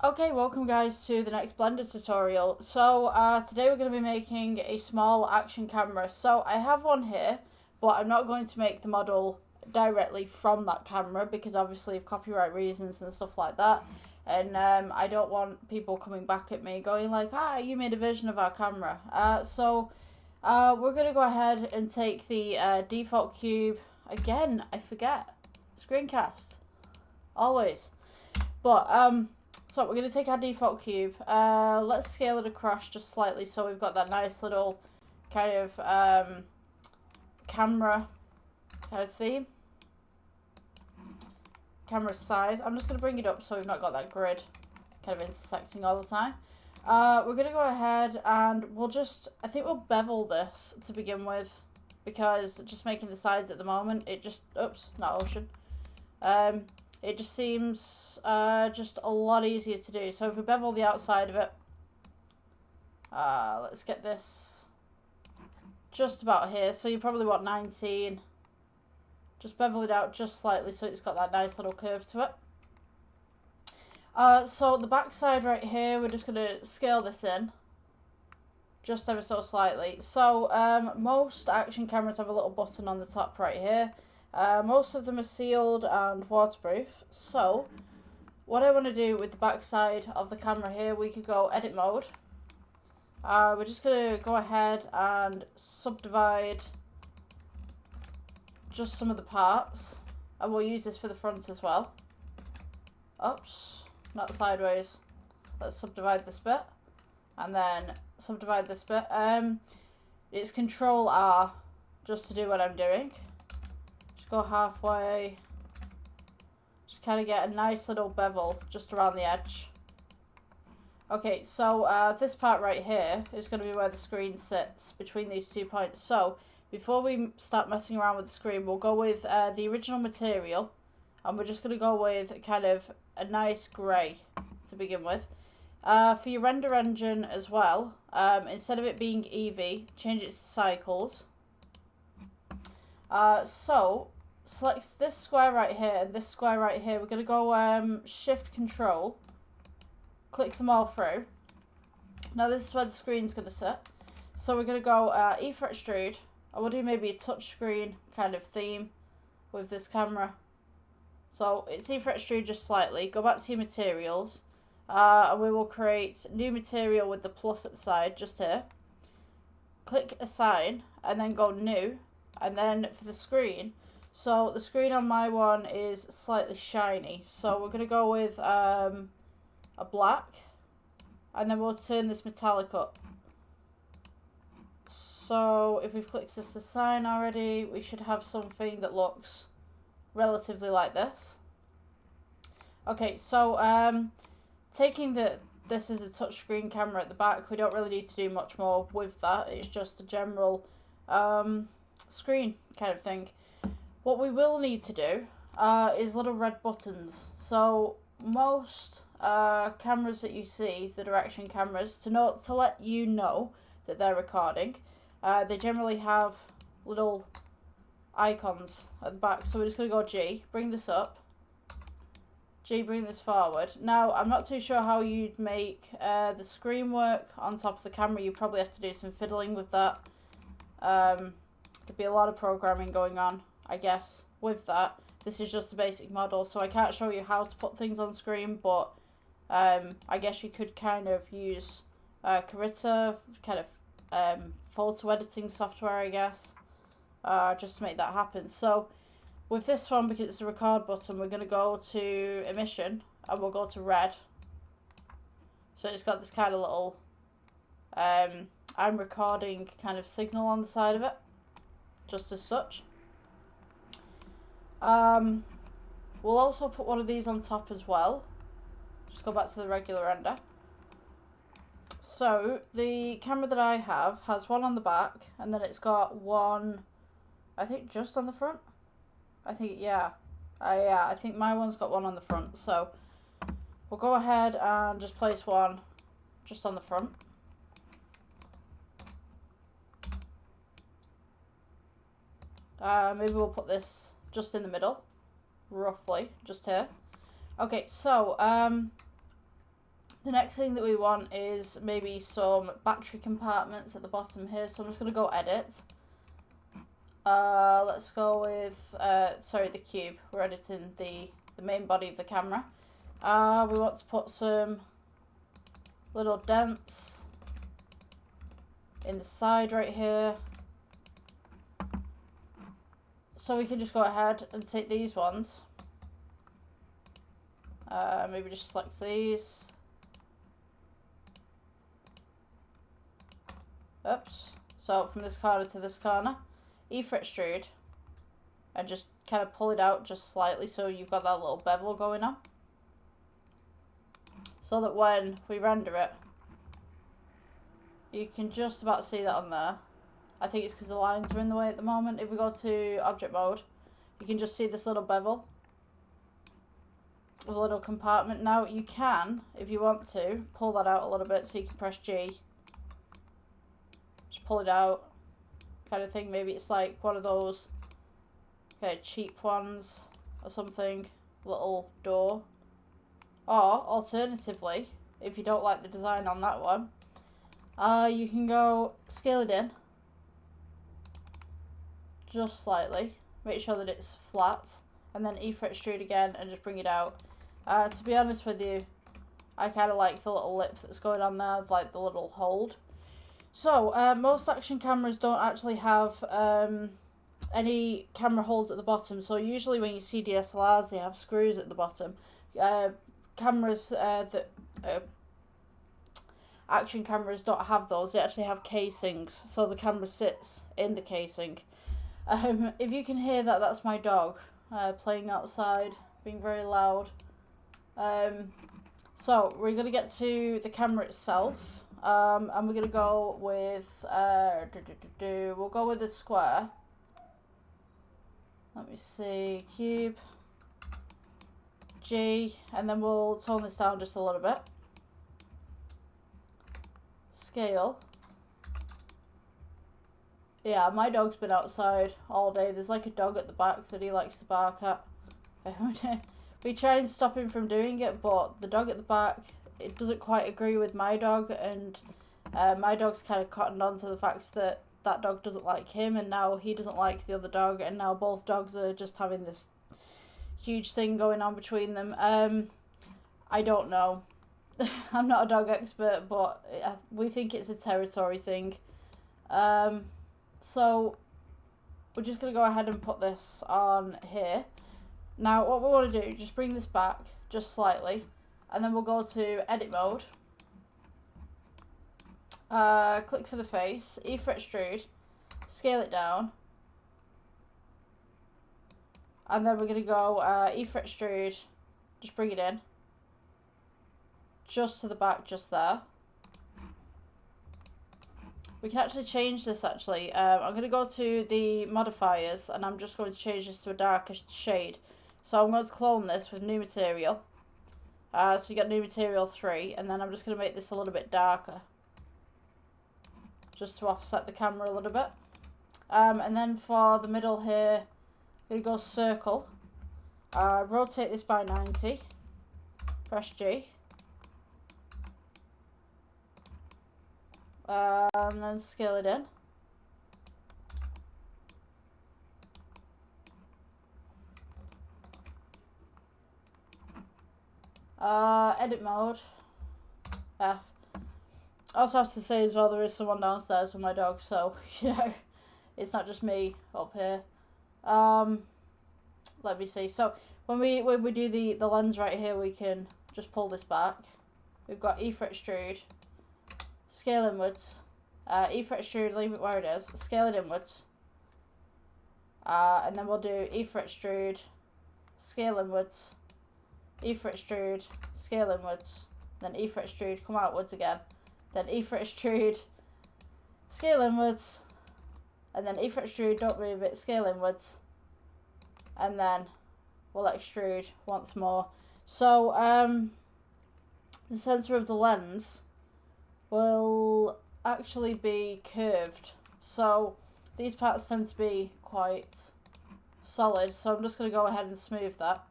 Okay, welcome guys to the next Blender tutorial. Today we're going to be making a small action camera. So I have one here, but I'm not going to make the model directly from that camera because obviously of copyright reasons and stuff like that. And I don't want people coming back at me going like, you made a version of our camera. We're going to go ahead and take the default cube. Again, I forget. Screencast. Always. So we're going to take our default cube, let's scale it across just slightly so we've got that nice little kind of camera kind of theme. Camera size. I'm just going to bring it up so we've not got that grid kind of intersecting all the time. We're going to go ahead and I think we'll bevel this to begin with because just making the sides at the moment, not ocean. It just seems just a lot easier to do. So if we bevel the outside of it, let's get this just about here. So you probably want 19. Just bevel it out just slightly so it's got that nice little curve to it. So the back side right here, we're just going to scale this in just ever so slightly. So most action cameras have a little button on the top right here. Most of them are sealed and waterproof. So what I want to do with the back side of the camera here, we could go edit mode. We're just going to go ahead and subdivide just some of the parts. And we'll use this for the front as well. Oops, not sideways. Let's subdivide this bit. And then subdivide this bit. It's Control R just to do what I'm doing. Go halfway, just kind of get a nice little bevel just around the edge. Okay, so this part right here is going to be where the screen sits between these 2 points. So before we start messing around with the screen, we'll go with the original material, and we're just going to go with kind of a nice grey to begin with. For your render engine as well, instead of it being Eevee, change it to cycles. Select this square right here and this square right here. We're going to go Shift Control, click them all through. Now this is where the screen's going to sit. So we're going to go E for extrude, and we'll do maybe a touchscreen kind of theme with this camera. So it's E for extrude just slightly. Go back to your materials, and we will create new material with the plus at the side just here. Click Assign, and then go New, and then for the screen. So the screen on my one is slightly shiny. So we're going to go with a black. And then we'll turn this metallic up. So if we've clicked this assign already, we should have something that looks relatively like this. Okay, so taking this is a touchscreen camera at the back, we don't really need to do much more with that. It's just a general screen kind of thing. What we will need to do is little red buttons. So most cameras that you see that are action cameras, to let you know that they're recording, they generally have little icons at the back. So we're just going to go G, bring this up. G, bring this forward. Now, I'm not too sure how you'd make the screen work on top of the camera. You probably have to do some fiddling with that. There'd be a lot of programming going on, I guess, with that. This is just a basic model, so I can't show you how to put things on screen, but I guess you could kind of use Computer, kind of photo editing software, I guess, just to make that happen. So with this one, because it's a record button, we're going to go to emission, and we'll go to red. So it's got this kind of little I'm recording kind of signal on the side of it, just as such. We'll also put one of these on top as well. Just go back to the regular render. So the camera that I have has one on the back, and then it's got one, I think, just on the front. I think, yeah. I think my one's got one on the front. So we'll go ahead and just place one just on the front. Maybe we'll put this just in the middle, roughly, just here. Okay, so The next thing that we want is maybe some battery compartments at the bottom here. So I'm just going to go edit. Let's go with, sorry, the cube. We're editing the main body of the camera. We want to put some little dents in the side right here. So we can just go ahead and take these ones. Maybe just select these. Oops. So from this corner to this corner, E-for extrude, and just kind of pull it out just slightly so you've got that little bevel going on. So that when we render it, you can just about see that on there. I think it's because the lines are in the way at the moment. If we go to object mode, you can just see this little bevel with a little compartment. Now you can, if you want to, pull that out a little bit, so you can press G. Just pull it out, kind of thing. Maybe it's like one of those kind of cheap ones or something, little door. Or alternatively, if you don't like the design on that one, you can go scale it in just slightly, make sure that it's flat, and then E for extrude again and just bring it out. To be honest with you, I kind of like the little lip that's going on there, like the little hold. So most action cameras don't actually have any camera holds at the bottom. So usually when you see DSLRs, they have screws at the bottom. Cameras action cameras don't have those. They actually have casings, so the camera sits in the casing. If you can hear that, that's my dog playing outside, being very loud. So we're going to get to the camera itself, and we're going to go with, we'll go with a square. Let me see, cube, G, and then we'll tone this down just a little bit. Scale. Yeah, my dog's been outside all day. There's like a dog at the back that he likes to bark at. We try and stop him from doing it, but the dog at the back, it doesn't quite agree with my dog, and my dog's kind of cottoned on to the fact that that dog doesn't like him, and now he doesn't like the other dog, and now both dogs are just having this huge thing going on between them. I don't know. I'm not a dog expert, but we think it's a territory thing. So we're just going to go ahead and put this on here. Now what we want to do, just bring this back just slightly, and then we'll go to edit mode. Click for the face, E for extrude, scale it down, and then we're going to go E for extrude, just bring it in, just to the back, just there. We can actually change this actually. I'm going to go to the modifiers, and I'm just going to change this to a darker shade. So I'm going to clone this with new material. So you got new material 3, and then I'm just going to make this a little bit darker, just to offset the camera a little bit. And then for the middle here, we go circle. Rotate this by 90. Press G. And then scale it in. Edit mode, F. I also have to say as well, there is someone downstairs with my dog, so, you know, it's not just me up here. Let me see. So, when we do the lens right here, we can just pull this back. We've got E for extrude, scale inwards, E for extrude, leave it where it is, scale it inwards, and then we'll do E for extrude, scale inwards, E for extrude, scale inwards, then E for extrude, come outwards again, then E for extrude, scale inwards, and then E for extrude, don't move it, scale inwards, and then we'll extrude once more. So the centre of the lens will actually be curved, so these parts tend to be quite solid, so I'm just going to go ahead and smooth that,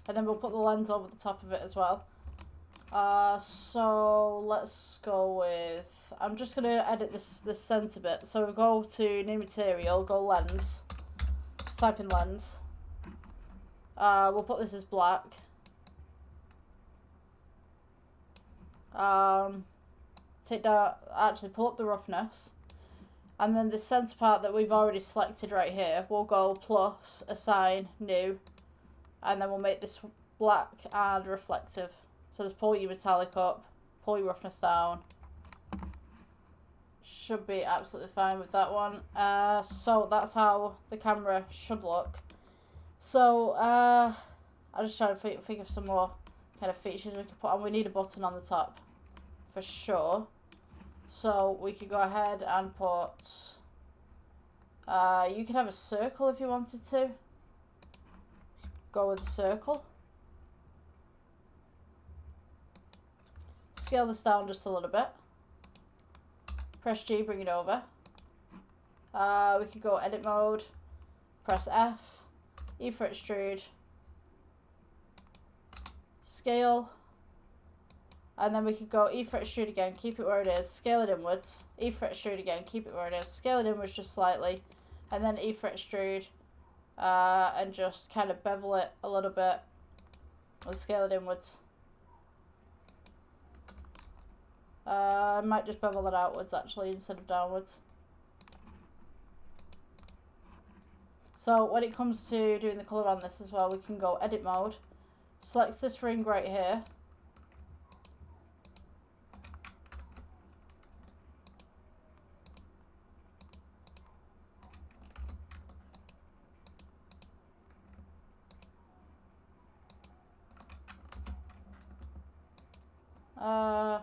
and then we'll put the lens over the top of it as well. So let's go with, I'm just going to edit this center bit. So we go to new material, go lens, just type in lens. We'll put this as black. Take down, actually pull up the roughness. And then the center part that we've already selected right here, we'll go plus, assign, new. And then we'll make this black and reflective. So just pull your metallic up, pull your roughness down. Should be absolutely fine with that one. So that's how the camera should look. So I'm just trying to think of some more kind of features we could put on. We need a button on the top for sure. So we could go ahead and put, you could have a circle if you wanted to. Go with a circle. Scale this down just a little bit. Press G, bring it over. We could go edit mode. Press F. E for extrude. Scale. And then we could go E for extrude again, keep it where it is, scale it inwards. E for extrude again, keep it where it is, scale it inwards just slightly. And then E for extrude. And just kind of bevel it a little bit. And scale it inwards. I might just bevel it outwards actually instead of downwards. So when it comes to doing the colour on this as well, we can go edit mode. Select this ring right here. I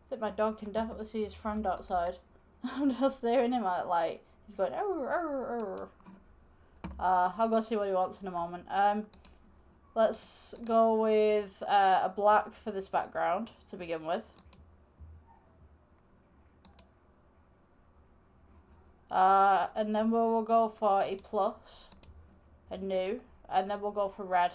think my dog can definitely see his friend outside. I'm just staring him at like he's going arr, arr, arr. I'll go see what he wants in a moment. Let's go with a black for this background to begin with. And then we'll go for a plus, a new, and then we'll go for red.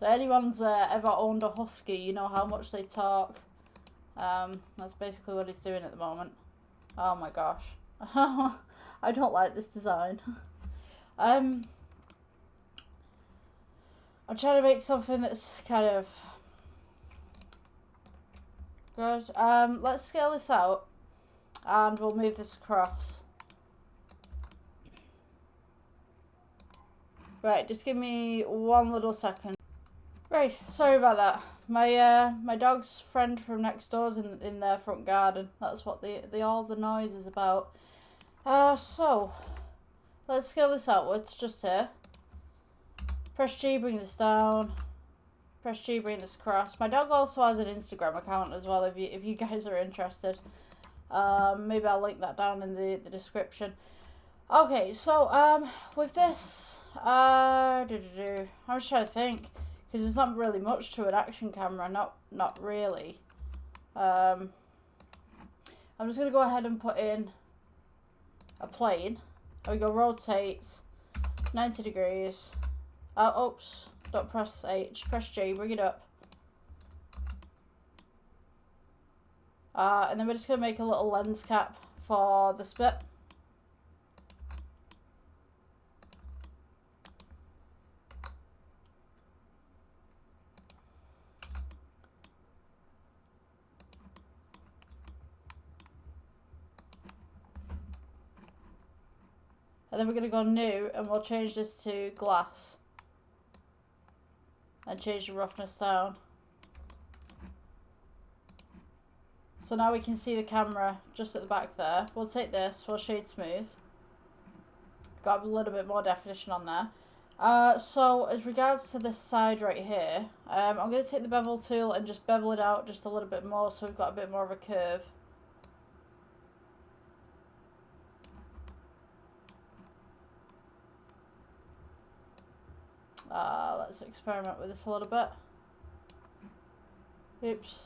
So anyone's ever owned a husky, you know how much they talk. That's basically what he's doing at the moment. Oh my gosh. I don't like this design. I'm trying to make something that's kind of good. Let's scale this out and we'll move this across. Right, just give me one little second. Right, sorry about that. My dog's friend from next door's in their front garden. That's what all the noise is about. So let's scale this outwards just here. Press G, bring this down. Press G, bring this across. My dog also has an Instagram account as well if you guys are interested. Maybe I'll link that down in the description. Okay, so with this, I'm just trying to think. Because there's not really much to an action camera, not really. I'm just going to go ahead and put in a plane. We go rotate 90 degrees. Oops, don't press H, press J, bring it up. And then we're just going to make a little lens cap for this bit. And then we're going to go new and we'll change this to glass. And change the roughness down. So now we can see the camera just at the back there. We'll take this, we'll shade smooth. Got a little bit more definition on there. So as regards to this side right here, I'm going to take the bevel tool and just bevel it out just a little bit more so we've got a bit more of a curve. Let's experiment with this a little bit. Oops.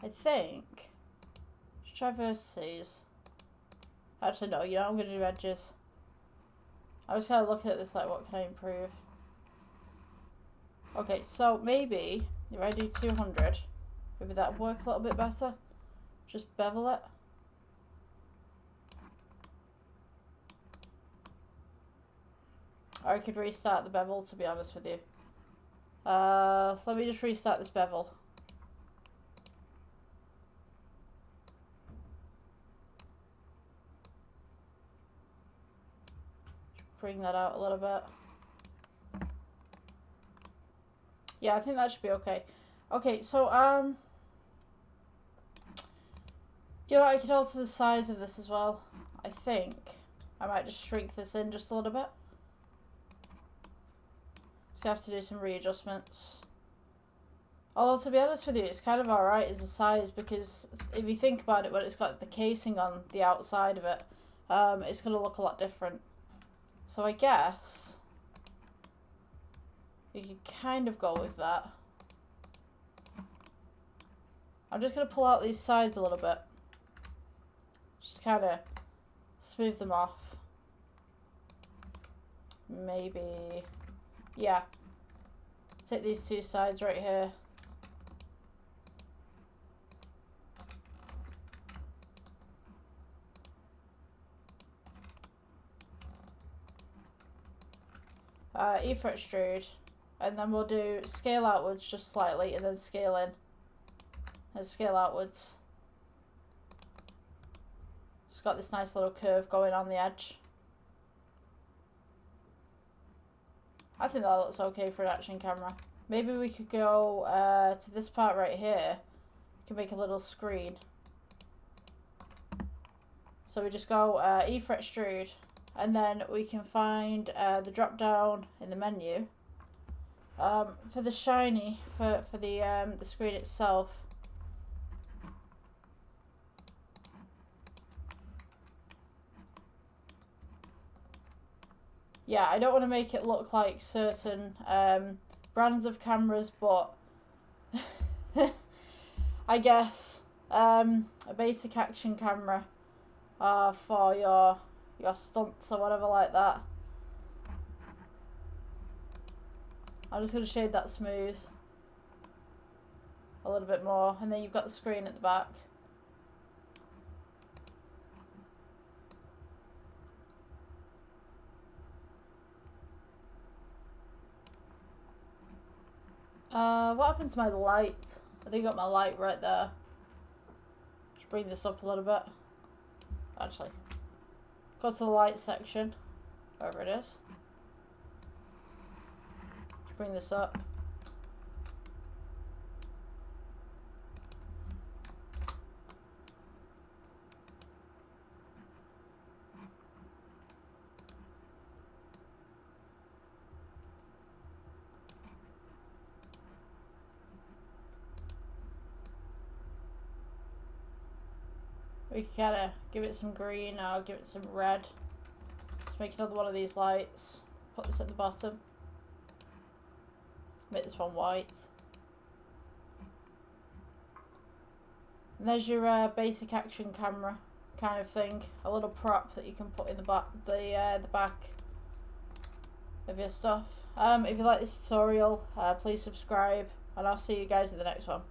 I think. Let's try vertices. Actually, no, you know, I'm going to do edges. I was kind of looking at this like, what can I improve? Okay, so maybe if I do 200, maybe that'll work a little bit better. Just bevel it. Or I could restart the bevel, to be honest with you. Let me just restart this bevel. Bring that out a little bit. Yeah, I think that should be okay. Okay, so, you know, I could alter the size of this as well. I think I might just shrink this in just a little bit. So I have to do some readjustments. Although, to be honest with you, it's kind of alright as a size, because if you think about it, when it's got the casing on the outside of it, it's going to look a lot different. So I guess you could kind of go with that. I'm just going to pull out these sides a little bit. Just kind of smooth them off. Maybe, yeah. Take these two sides right here. E-for extrude, and then we'll do scale outwards just slightly, and then scale in, and scale outwards. It's got this nice little curve going on the edge. I think that looks okay for an action camera. Maybe we could go to this part right here. We can make a little screen. So we just go E for extrude. And then we can find the drop down in the menu for the shiny, for the screen itself. Yeah, I don't want to make it look like certain brands of cameras, but I guess a basic action camera for your stunts or whatever like that. I'm just going to shade that smooth a little bit more, and then you've got the screen at the back. What happened to my light? I think I got my light right there. Just bring this up a little bit. Actually, go to the light section, wherever it is. Just bring this up. We can kind of give it some green, or give it some red. Let's make another one of these lights. Put this at the bottom. Make this one white. And there's your basic action camera kind of thing. A little prop that you can put in the back, the back of your stuff. If you like this tutorial, please subscribe, and I'll see you guys in the next one.